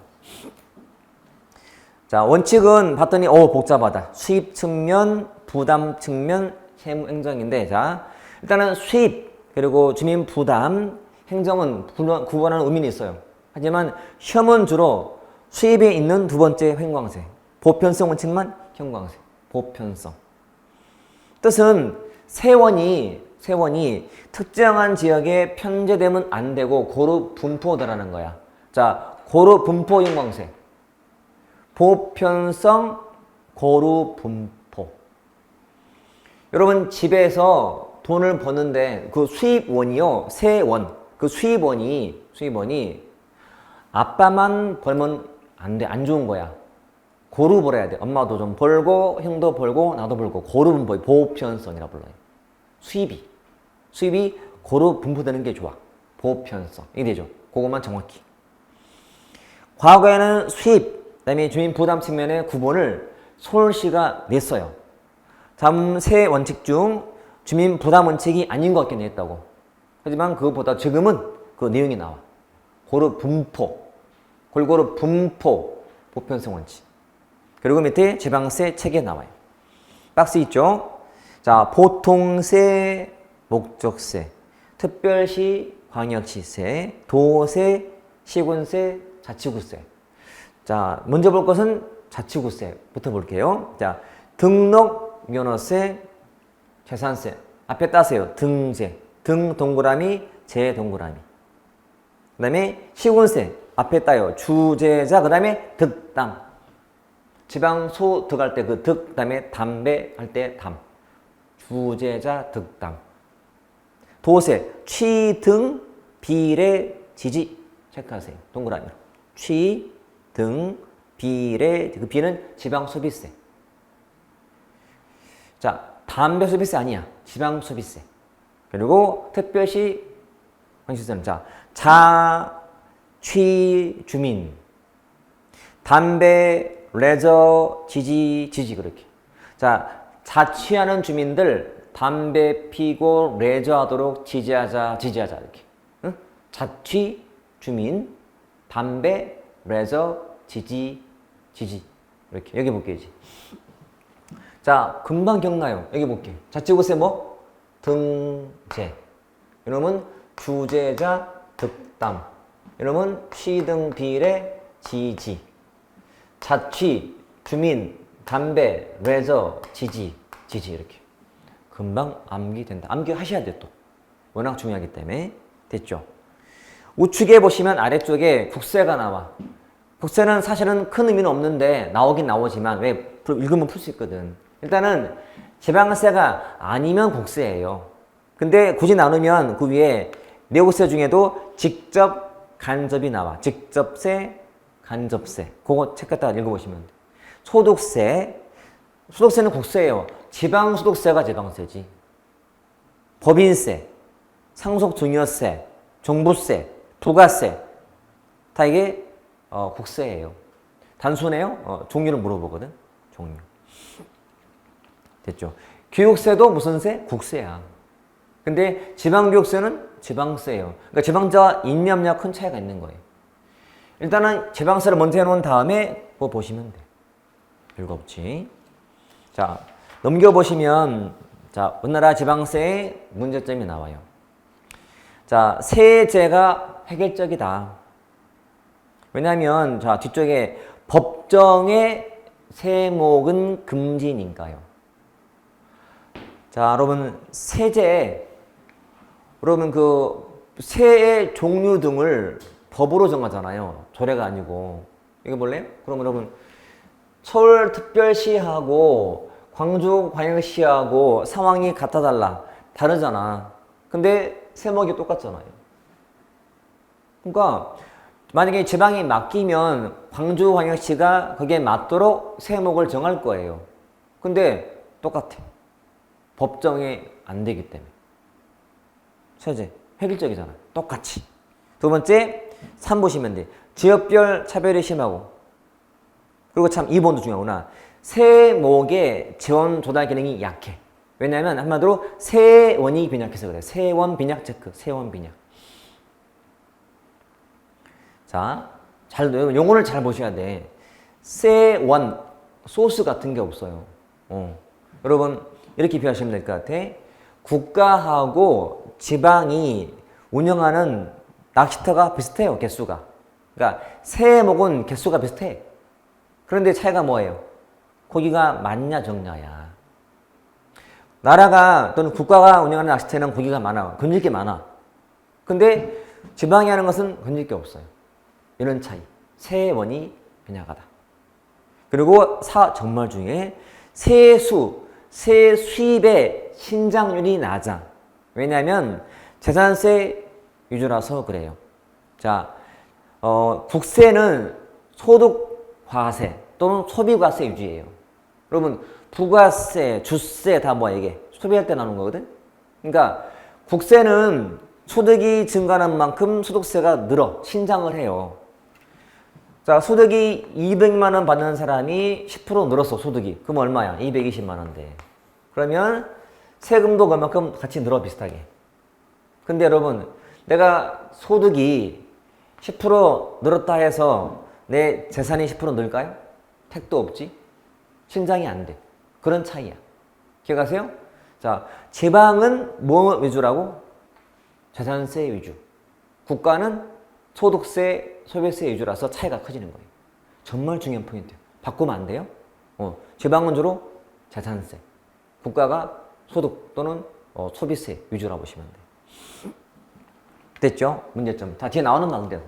자, 원칙은 봤더니, 복잡하다. 수입 측면, 부담 측면, 세무 행정인데, 자, 일단은 수입, 그리고 주민 부담, 행정은 구분하는 의미는 있어요. 하지만 시험은 주로 수입에 있는 두 번째 횡광세. 보편성 원칙만 형광세. 보편성. 뜻은 세원이 특정한 지역에 편제되면 안 되고 고루 분포되라는 거야. 자, 고루 분포 형광세. 보편성 고루 분포. 여러분 집에서 돈을 버는데 그 수입원이요. 세원. 그 수입원이 아빠만 벌면 안 돼. 안 좋은 거야. 고루 벌어야 돼. 엄마도 좀 벌고 형도 벌고 나도 벌고 고루 분포. 보편성이라 불러요. 수입이 고루 분포되는 게 좋아. 보편성. 이게 되죠. 그것만 정확히. 과거에는 수입, 그다음에 주민 부담 측면의 구분을 서울시가 냈어요. 다음 세 원칙 중 주민 부담 원칙이 아닌 것 같긴 했다고. 하지만 그것보다 지금은 그 내용이 나와. 고루 분포, 골고루 분포, 보편성 원칙. 그리고 밑에 지방세 책에 나와요. 박스 있죠? 자, 보통세, 목적세, 특별시, 광역시세, 도세, 시군세, 자치구세. 자, 먼저 볼 것은 자치구세부터 볼게요. 자, 등록, 면허세, 재산세. 앞에 따세요. 등재. 등 동그라미, 재 동그라미. 그 다음에 시군세. 앞에 따요. 주재자. 그 다음에 득담. 지방소 득할 때 그 득, 그 다음에 담배 할 때 담. 주재자, 득담. 도세. 취등, 비례, 지지. 체크하세요. 동그라미로. 취등, 비례. 그 비는 지방소비세. 자, 담배 소비세 아니야. 지방소비세. 그리고 특별시 관시세는 자취 주민, 담배, 레저, 지지 그렇게. 자, 자취하는 주민들 담배 피고 레저 하도록 지지하자 이렇게. 응? 자취 주민, 담배, 레저, 지지 이렇게. 여기 볼게요. 자, 금방 기억나요. 여기 볼게요. 자치구세 뭐? 등재. 이놈은 주재자, 득담. 이놈은 취등, 비례, 지지. 자취, 주민, 담배, 레저, 지지 이렇게. 금방 암기된다. 암기하셔야 돼 또. 워낙 중요하기 때문에. 됐죠? 우측에 보시면 아래쪽에 국세가 나와. 국세는 사실은 큰 의미는 없는데 나오긴 나오지만 왜 읽으면 풀 수 있거든. 일단은 지방세가 아니면 국세예요. 근데 굳이 나누면 그 위에 내국세 중에도 직접 간접이 나와. 직접세, 간접세. 그거 책 갖다가 읽어보시면 돼. 소득세는 국세예요. 지방소득세가 지방세지. 법인세, 상속증여세, 종부세, 부가세 다 이게 국세예요. 단순해요? 종류를 물어보거든. 종류. 됐죠? 교육세도 무슨 세? 국세야. 근데 지방교육세는 지방세예요. 그러니까 지방자와 인명량 큰 차이가 있는 거예요. 일단은 지방세를 먼저 해놓은 다음에 그거 보시면 돼. 별거 없지. 자, 넘겨보시면 자, 우리나라 지방세의 문제점이 나와요. 자, 세제가 획일적이다. 왜냐하면 자, 뒤쪽에 법정의 세목은 금지니까요. 자, 여러분 세제, 여러분 그 세의 종류 등을 법으로 정하잖아요. 조례가 아니고. 이거 볼래요? 그럼 여러분 서울특별시하고 광주광역시하고 상황이 같아 달라. 다르잖아. 근데 세목이 똑같잖아요. 그러니까 만약에 지방이 맡기면 광주광역시가 거기에 맞도록 세목을 정할 거예요. 근데 똑같아. 법정이 안 되기 때문에. 세제 획일적이잖아. 똑같이. 두 번째 3 보시면 돼. 지역별 차별이 심하고. 그리고 참 2번도 중요하구나. 세목의 재원 조달 기능이 약해. 왜냐하면 한마디로 세원이 빈약해서 그래. 세원 빈약 체크. 세원 빈약. 자, 용어를 잘 보셔야 돼. 세원 소스 같은 게 없어요. 여러분 이렇게 비교하시면 될 것 같아. 국가하고 지방이 운영하는 낚시터가 비슷해요. 개수가. 그러니까 세목은 개수가 비슷해. 그런데 차이가 뭐예요? 고기가 많냐 적냐야. 나라가 또는 국가가 운영하는 낚시터에는 고기가 많아. 건질 게 많아. 근데 지방이 하는 것은 건질 게 없어요. 이런 차이. 세원이 빈약하다. 그리고 정말 중에 세수입의 신장률이 낮아. 왜냐하면 재산세 위주라서 그래요. 자, 국세는 소득과세 또는 소비과세 위주예요. 여러분 부가세, 주세 다 뭐야 이게? 소비할 때 나오는 거거든? 그러니까 국세는 소득이 증가하는 만큼 소득세가 늘어, 신장을 해요. 자, 소득이 200만 원 받는 사람이 10% 늘었어, 소득이. 그럼 얼마야? 220만 원인데. 그러면 세금도 그만큼 같이 늘어, 비슷하게. 근데 여러분, 내가 소득이 10% 늘었다 해서 내 재산이 10% 늘까요? 택도 없지? 신장이 안 돼. 그런 차이야. 기억하세요? 자, 지방은 뭐 위주라고? 재산세 위주. 국가는 소득세, 소비세 위주라서 차이가 커지는 거예요. 정말 중요한 포인트예요. 바꾸면 안 돼요. 지방은 주로 재산세, 국가가 소득 또는 소비세 위주라고 보시면 돼요. 됐죠? 문제점. 다 뒤에 나오는 말들.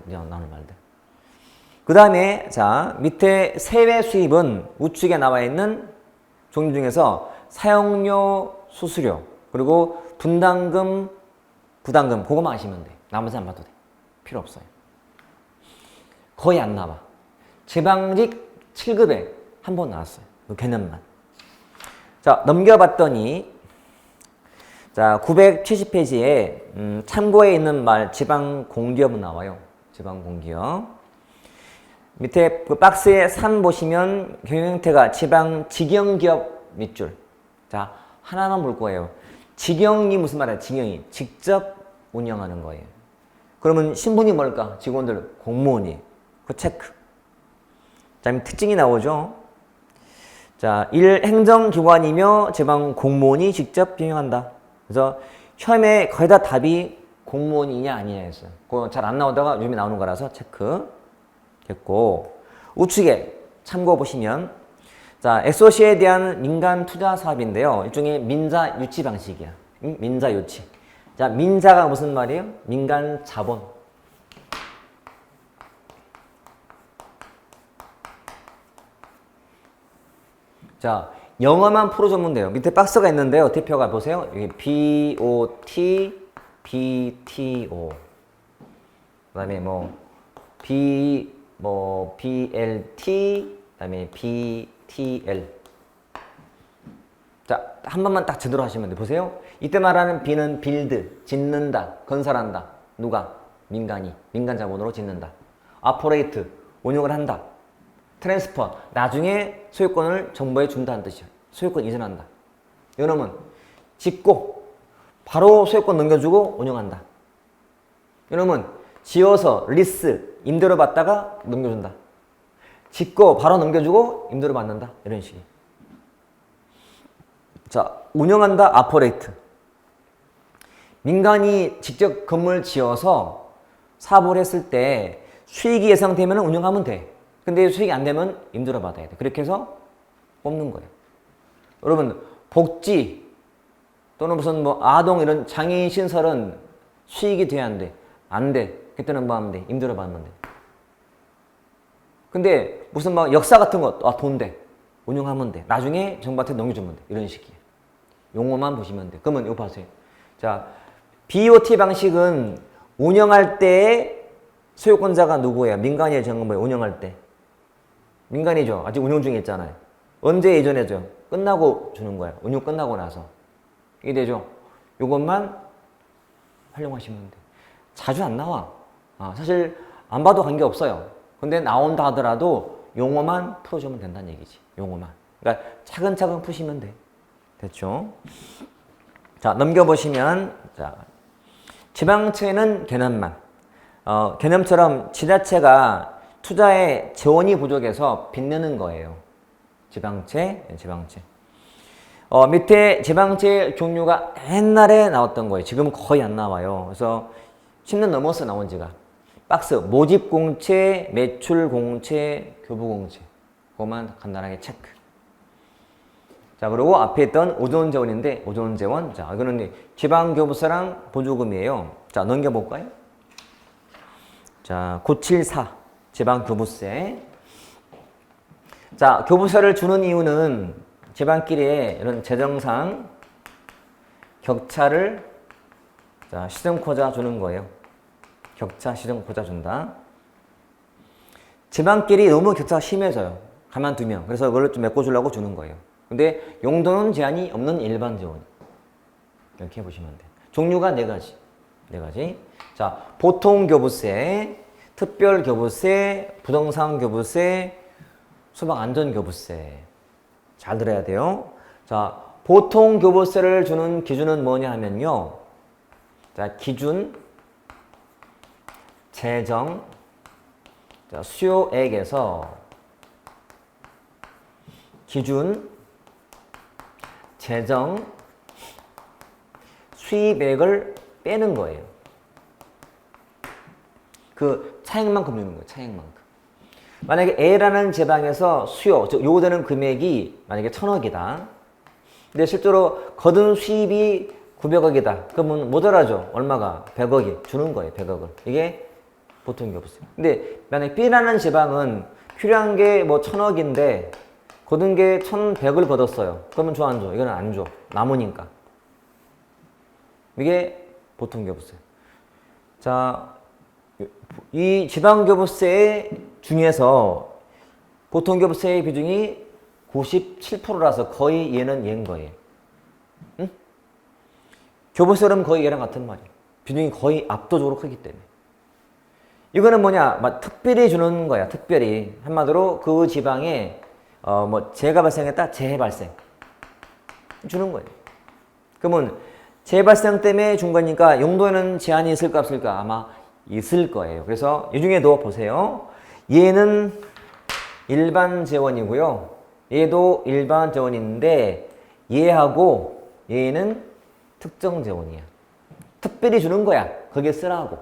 그 다음에 자 밑에 세외 수입은 우측에 나와 있는 종류 중에서 사용료, 수수료, 그리고 분담금, 부담금 그거만 아시면 돼. 나머지 안 봐도 돼. 필요 없어요. 거의 안 나와. 지방직 7급에 한 번 나왔어요. 그 개념만. 자, 넘겨봤더니 자 970페이지에 참고에 있는 말 지방공기업 나와요. 지방공기업. 밑에 그 박스에 3 보시면 경영 형태가 지방직영기업 밑줄. 자, 하나만 볼 거예요. 직영이 무슨 말이야? 직영이. 직접 운영하는 거예요. 그러면 신분이 뭘까? 직원들, 공무원이. 그 체크. 자, 특징이 나오죠. 자, 1. 행정기관이며 지방 공무원이 직접 경영한다. 그래서 시험에 거의 다 답이 공무원이냐 아니냐 했어요. 그거 잘 안 나오다가 요즘에 나오는 거라서 체크. 됐고, 우측에 참고 보시면 자, SOC에 대한 민간 투자 사업인데요. 일종의 민자 유치 방식이야. 민자 유치. 자, 민자가 무슨 말이에요? 민간 자본. 자, 영어만 풀어주면 돼요. 밑에 박스가 있는데요. 대표가 보세요. 여기 BOT, BTO. 그 다음에 BLT, 그 다음에 BTL. 자, 한 번만 딱 제대로 하시면 돼요. 보세요. 이때 말하는 B는 빌드, 짓는다, 건설한다. 누가? 민간이. 민간 자본으로 짓는다. 아포레이트, 운용을 한다. 트랜스퍼, 나중에 소유권을 정부에 준다는 뜻이야. 소유권 이전한다. 이놈은 짓고 바로 소유권 넘겨주고 운영한다. 이놈은 지어서 리스, 임대료 받다가 넘겨준다. 짓고 바로 넘겨주고 임대료 받는다. 이런 식이. 자, 운영한다, 아포레이트. 민간이 직접 건물 지어서 사업을 했을 때 수익이 예상되면 운영하면 돼. 근데 수익이 안 되면 임대료 받아야 돼. 그렇게 해서 뽑는 거예요. 여러분, 복지, 또는 무슨 뭐 아동 이런 장애인 신설은 수익이 돼야 안 돼. 안 돼. 그때는 뭐 하면 돼? 임대료 받으면 돼. 근데 무슨 막 역사 같은 거, 돈 돼. 운영하면 돼. 나중에 정부한테 넘겨주면 돼. 이런 식이에요. 용어만 보시면 돼. 그러면 이거 봐세요. 자, BOT 방식은 운영할 때 소유권자가 누구예요? 민간이에요, 정부예요? 운영할 때. 민간이죠. 아직 운영 중에 있잖아요. 언제 예전에죠? 끝나고 주는 거예요. 운영 끝나고 나서. 이게 되죠? 이것만 활용하시면 돼. 자주 안 나와. 사실 안 봐도 관계없어요. 근데 나온다 하더라도 용어만 풀어주면 된다는 얘기지. 용어만. 그러니까 차근차근 푸시면 돼. 됐죠? 자, 넘겨보시면, 자, 지방채는 개념만. 개념처럼 지자체가 투자에 재원이 부족해서 빚내는 거예요. 지방채. 밑에 지방채 종류가 옛날에 나왔던 거예요. 지금 거의 안 나와요. 그래서 10년 넘어서 나온 지가. 박스, 모집공채, 매출공채, 교부공채. 그것만 간단하게 체크. 자, 그리고 앞에 있던 오존재원인데, 오존재원. 자, 이거는 지방교부세랑 보조금이에요. 자, 넘겨볼까요? 자, 974. 지방교부세. 자, 교부세를 주는 이유는 지방끼리의 이런 재정상 격차를 자, 시정코자 주는 거예요. 격차 시정코자 준다. 지방끼리 너무 격차가 심해져요. 가만두면. 그래서 그걸 좀 메꿔주려고 주는 거예요. 근데 용도는 제한이 없는 일반 재원. 이렇게 보시면 돼요. 종류가 네 가지. 자, 보통 교부세, 특별 교부세, 부동산 교부세, 소방 안전 교부세. 잘 들어야 돼요. 자, 보통 교부세를 주는 기준은 뭐냐 하면요. 자, 기준, 재정, 자, 수요액에서 기준, 재정, 수입액을 빼는 거예요. 그 차액만큼 주는 거예요. 차액만큼. 만약에 A라는 지방에서 수요, 즉 요구되는 금액이 만약에 1,000억이다. 근데 실제로 거둔 수입이 900억이다. 그러면 모자라죠. 얼마가? 100억이 주는 거예요. 100억을. 이게 보통 교부세. 근데 만약에 B라는 지방은 필요한 게 뭐 1,000억인데 거둔 게 1,100을 거뒀어요. 그러면 줘, 안 줘? 이거는 안 줘. 남으니까. 이게 보통 교부세. 자, 이 지방교부세 중에서 보통교부세의 비중이 97%라서 거의 얘는 거예요. 응? 교부세는 거의 얘랑 같은 말이에요. 비중이 거의 압도적으로 크기 때문에. 이거는 뭐냐? 특별히 주는 거야. 특별히. 한마디로 그 지방에 재해가 발생했다? 재해 발생. 주는 거예요. 그러면 재해 발생 때문에 준 거니까 용도에는 제한이 있을까 없을까? 아마 있을 거예요. 그래서 이 중에도 보세요. 얘는 일반 재원이고요. 얘도 일반 재원인데 얘하고 얘는 특정 재원이야. 특별히 주는 거야. 거기에 쓰라고.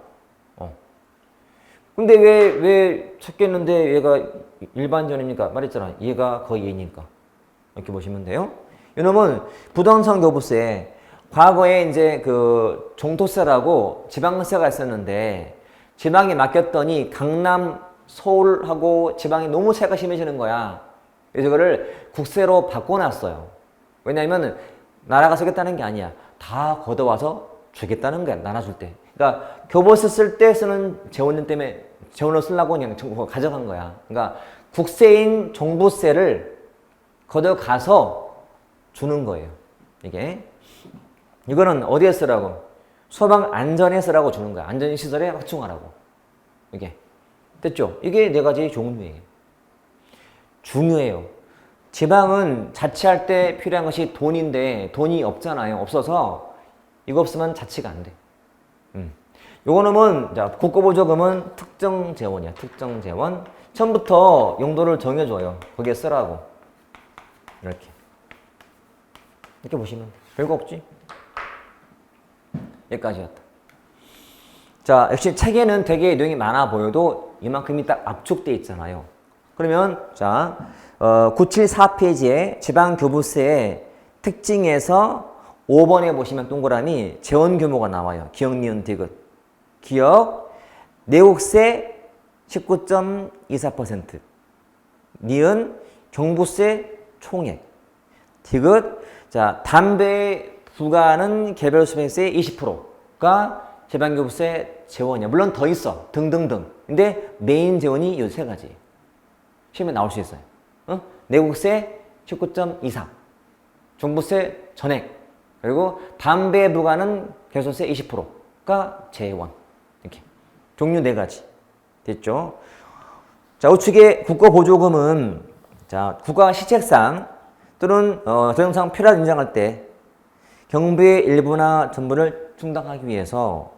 근데 왜 찾겠는데 얘가 일반 재원입니까? 말했잖아. 얘가 거의 얘니까. 이렇게 보시면 돼요. 이놈은 부동산 교부세. 과거에 이제 그 종토세라고 지방세가 있었는데 지방에 맡겼더니 강남, 서울하고 지방이 너무 차이가 심해지는 거야. 그래서 이거를 국세로 바꿔놨어요. 왜냐하면 나라가 쓰겠다는 게 아니야. 다 걷어와서 주겠다는 거야. 나눠줄 때. 그러니까 교부세 쓸 때 쓰는 재원료 때문에 재원을 쓰려고 그냥 정부가 가져간 거야. 그러니까 국세인 종부세를 걷어가서 주는 거예요. 이거는 어디에 쓰라고? 소방 안전에 쓰라고 주는 거야. 안전시설에 확충하라고. 이게. 됐죠? 이게 네 가지 종류예요. 중요해요. 지방은 자치할 때 필요한 것이 돈인데 돈이 없잖아요. 없어서 이거 없으면 자치가 안 돼. 요거는 자, 국고보조금은 특정 재원이야. 특정 재원. 처음부터 용도를 정해줘요. 거기에 쓰라고. 이렇게 보시면 돼. 별거 없지? 여기까지였다. 자, 역시 책에는 되게 내용이 많아 보여도 이만큼이 딱 압축돼 있잖아요. 그러면 자, 974페이지에 지방교부세의 특징에서 5번에 보시면 동그라미 재원 규모가 나와요. 기역, 니은, 디귿. 기역, 내국세 19.24%. 니은, 경부세 총액. 디귿, 자, 담배에 부과하는 개별 소비세 20%가 지방교부세 재원이야. 물론 더 있어. 등등등. 근데 메인 재원이 이 세 가지. 시험에 나올 수 있어요. 내국세 19.24. 종부세 전액. 그리고 담배에 부과하는 개소세 20%가 재원. 이렇게. 종류 네 가지. 됐죠? 자, 우측에 국가보조금은 자, 국가 시책상 또는 조정상 필요한 인정할 때 경비의 일부나 전부를 충당하기 위해서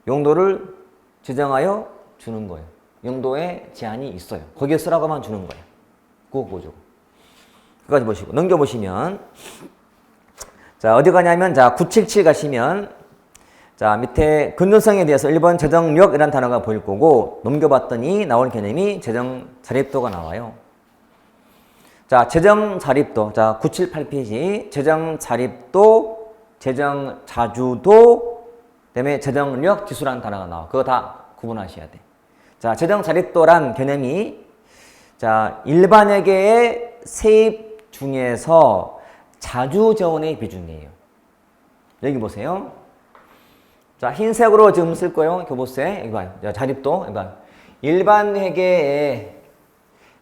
용도를 지정하여 주는 거예요. 용도에 제한이 있어요. 거기에 쓰라고만 주는 거예요. 국가보조금. 끝까지 보시고 넘겨보시면 자, 어디 가냐면 자, 977 가시면 자, 밑에 근전성에 대해서 1번 재정력이라는 단어가 보일 거고 넘겨봤더니 나올 개념이 재정 자립도가 나와요. 자, 재정 자립도. 자, 978페이지. 재정 자립도, 재정 자주도, 그다음에 재정력 지수라는 단어가 나와. 그거 다 구분하셔야 돼. 자, 재정 자립도란 개념이 자, 일반회계의 세입 중에서 자주 재원의 비중이에요. 여기 보세요. 자, 흰색으로 지금 쓸 거예요. 교부세. 이거 봐요. 자, 자립도. 이거 봐요. 일반 회계의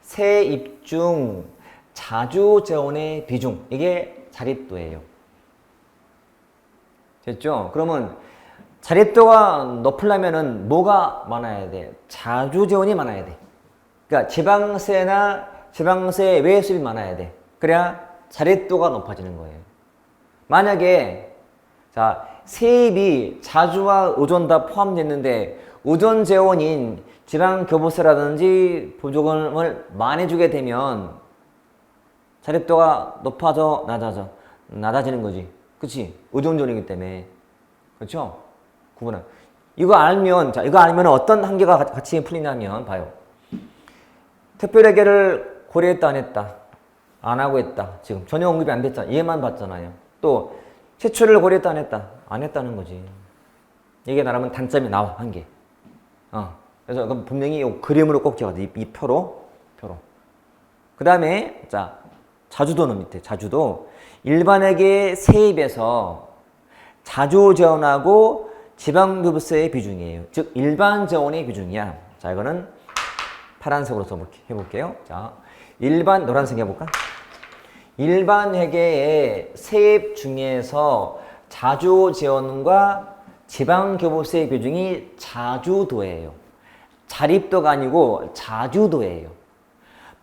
세입 중 자주 재원의 비중. 이게 자립도예요. 됐죠? 그러면 자립도가 높으려면은 뭐가 많아야 돼? 자주 재원이 많아야 돼. 그러니까 지방세나 지방세 외 수입이 많아야 돼. 그래야 자립도가 높아지는 거예요. 만약에 자, 세입이 자주와 의존 다 포함됐는데 의존 재원인 지방교부세라든지 보조금을 많이 주게 되면 자립도가 높아져, 낮아져? 낮아지는 거지. 그치? 의존 재원이기 때문에. 그렇죠? 구분은. 이거 알면, 자, 이거 알면 어떤 한계가 같이 풀리냐면, 봐요. 특별회계를 고려했다, 안 했다? 안 하고 했다. 지금 전혀 언급이 안 됐잖아. 얘만 봤잖아요. 또, 최초를 고려했다, 안 했다? 안 했다는 거지. 이게 나라면 단점이 나와, 한 개. 그래서 분명히 이 그림으로 꼭 적어야 돼. 이 표로. 그 다음에, 자, 자주도는 밑에, 자주도. 일반회계 세입에서 자주 재원하고 지방교부세의 비중이에요. 즉, 일반 재원의 비중이야. 자, 이거는 파란색으로 해볼게요. 자, 노란색 해볼까? 일반 회계의 세입 중에서 자주 재원과 지방교부세의 비중이 자주도예요. 자립도가 아니고 자주도예요.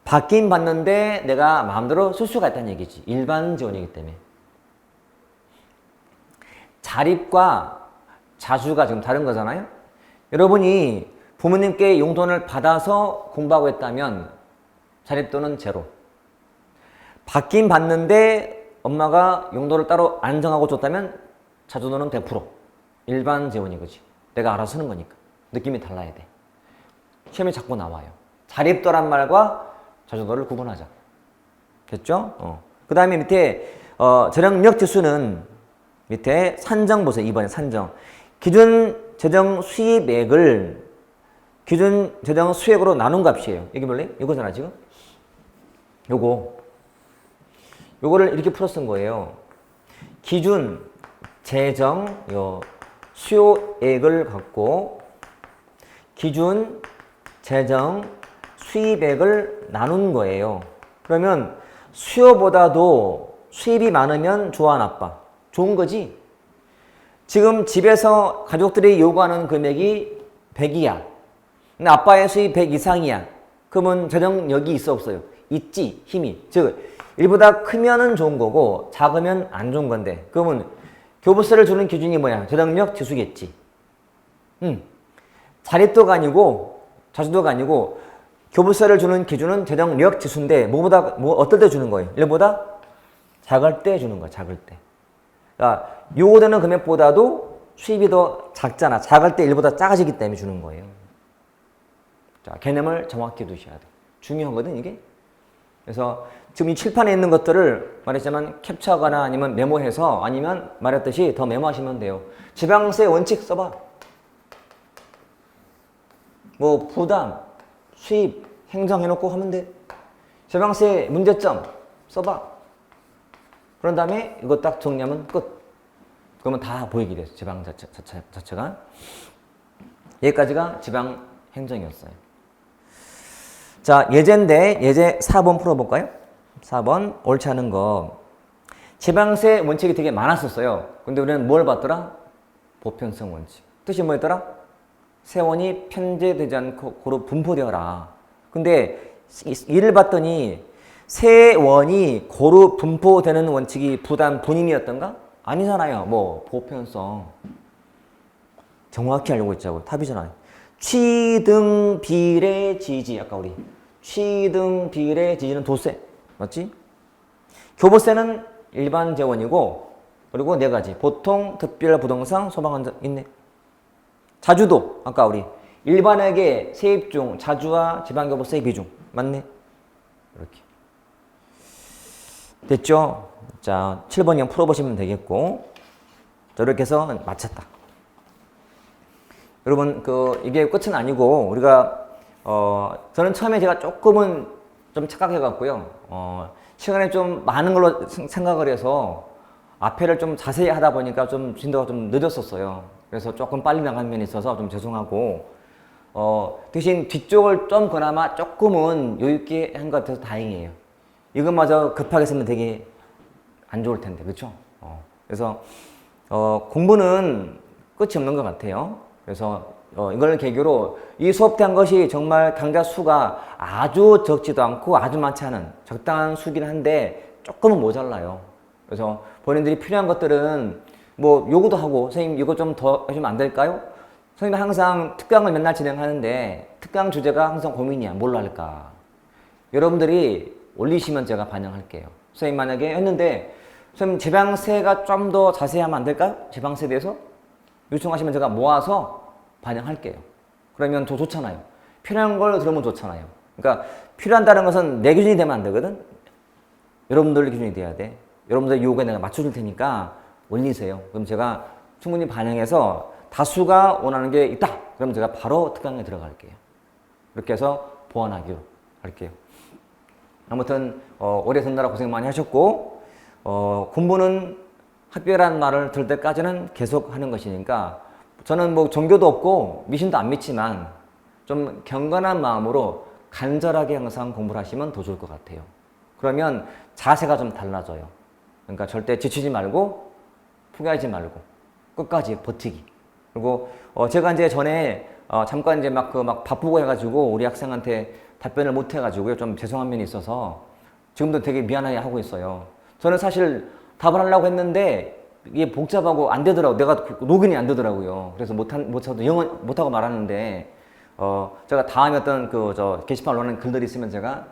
받긴 받는데 내가 마음대로 쓸 수가 있다는 얘기지. 일반 재원이기 때문에. 자립과 자주가 지금 다른 거잖아요. 여러분이 부모님께 용돈을 받아서 공부하고 했다면 자립도는 제로. 받긴 받는데 엄마가 용도를 따로 안 정하고 줬다면 자주도는 100%. 일반 재원이 거지. 내가 알아서 쓰는 거니까. 느낌이 달라야 돼. 시험에 자꾸 나와요. 자립도란 말과 자주도를 구분하자. 됐죠? 그 다음에 밑에 재정력 지수는 밑에 산정 보세요. 2번에 산정. 기준 재정 수입액을 기준 재정 수액으로 나눈 값이에요. 여기 볼래? 이거잖아 지금. 요거를 이렇게 풀어 쓴 거예요. 기준 재정 수요액을 갖고 기준 재정 수입액을 나눈 거예요. 그러면 수요보다도 수입이 많으면 좋아, 나빠? 좋은 거지. 지금 집에서 가족들이 요구하는 금액이 100이야. 근데 아빠의 수입 100 이상이야. 그러면 재정력이 있어, 없어요? 있지, 힘이. 즉, 일보다 크면은 좋은 거고 작으면 안 좋은 건데, 그러면 교부세를 주는 기준이 뭐야? 재정력 지수겠지. 자립도가 아니고 자주도가 아니고 교부세를 주는 기준은 재정력 지수인데 어떨 때 주는 거예요? 일보다 작을 때 주는 거야. 작을 때. 그러니까 요구되는 금액보다도 수입이 더 작잖아. 작을 때 일보다 작아지기 때문에 주는 거예요. 자, 개념을 정확히 두셔야 돼. 중요하거든 이게. 그래서 지금 이 칠판에 있는 것들을 말했지만 캡처하거나 아니면 메모해서 아니면 말했듯이 더 메모하시면 돼요. 지방세 원칙 써봐. 뭐 부담, 수입, 행정해놓고 하면 돼. 지방세 문제점 써봐. 그런 다음에 이거 딱 정리하면 끝. 그러면 다 보이게 돼요. 지방 자체가. 여기까지가 지방 행정이었어요. 자, 예제인데 예제 4번 풀어볼까요? 4번 옳지 않은 거. 지방세 원칙이 되게 많았었어요. 근데 우리는 뭘 봤더라? 보편성 원칙. 뜻이 뭐였더라? 세원이 편제되지 않고 고루 분포되어라. 근데 이를 봤더니 세원이 고루 분포되는 원칙이 부담 본인이었던가? 아니잖아요. 뭐 보편성. 정확히 알고 있자고. 답이잖아요. 취등 비례 지지. 아까 우리 취등 비례 지지는 도세. 맞지? 교부세는 일반 재원이고 그리고 네 가지. 보통, 특별, 부동산, 소방한 있네. 자주도. 아까 우리 일반에게 세입 중 자주와 지방교부세 비중. 맞네. 이렇게. 됐죠? 자, 7번형 풀어보시면 되겠고. 자, 이렇게 해서 마쳤다. 여러분, 이게 끝은 아니고, 우리가, 저는 처음에 제가 조금은 좀 착각해갖고요. 시간에 좀 많은 걸로 생각을 해서 앞에를 좀 자세히 하다 보니까 좀 진도가 좀 늦었었어요. 그래서 조금 빨리 나간 면이 있어서 좀 죄송하고, 대신 뒤쪽을 좀 그나마 조금은 여유있게 한 것 같아서 다행이에요. 이것마저 급하게 쓰면 되게 안 좋을 텐데, 그렇죠? 그래서 공부는 끝이 없는 것 같아요. 그래서 이걸 계기로 이 수업 때 한 것이 정말 강좌 수가 아주 적지도 않고 아주 많지 않은 적당한 수긴 한데 조금은 모자라요. 그래서 본인들이 필요한 것들은 뭐 요구도 하고 선생님 이거 좀 더 해주면 안 될까요? 선생님 항상 특강을 맨날 진행하는데 특강 주제가 항상 고민이야. 뭘로 할까? 여러분들이 올리시면 제가 반영할게요. 선생님 만약에 했는데 선생님 지방세가 좀 더 자세히 하면 안 될까요? 지방세에 대해서 요청하시면 제가 모아서 반영할게요. 그러면 더 좋잖아요. 필요한 걸 들으면 좋잖아요. 그러니까 필요한다는 것은 내 기준이 되면 안 되거든. 여러분들 기준이 돼야 돼. 여러분들 요구에 내가 맞춰줄 테니까 올리세요. 그럼 제가 충분히 반영해서 다수가 원하는 게 있다. 그럼 제가 바로 특강에 들어갈게요. 이렇게 해서 보완하기로 할게요. 아무튼 오래 듣느라 고생 많이 하셨고 공부는 학교라는 말을 들을 때까지는 계속 하는 것이니까 저는 뭐 종교도 없고 미신도 안 믿지만 좀 경건한 마음으로 간절하게 항상 공부를 하시면 더 좋을 것 같아요. 그러면 자세가 좀 달라져요. 그러니까 절대 지치지 말고 포기하지 말고 끝까지 버티기. 그리고 제가 이제 전에 잠깐 이제 막 바쁘고 해가지고 우리 학생한테 답변을 못 해가지고요. 좀 죄송한 면이 있어서 지금도 되게 미안하게 하고 있어요. 저는 사실 답을 하려고 했는데 이게 복잡하고 안 되더라고. 내가 로그인이 안 되더라고요. 그래서 못하고 영어 못하고 말하는데 제가 다음에 어떤 게시판 올라오는 글들이 있으면 제가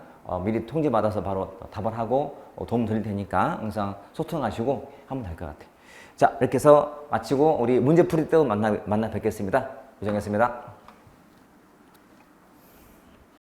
미리 통지 받아서 바로 답을 하고 도움 드릴 테니까 항상 소통하시고 하면 될 것 같아요. 자, 이렇게 해서 마치고 우리 문제풀이 때 만나 뵙겠습니다. 고생했습니다.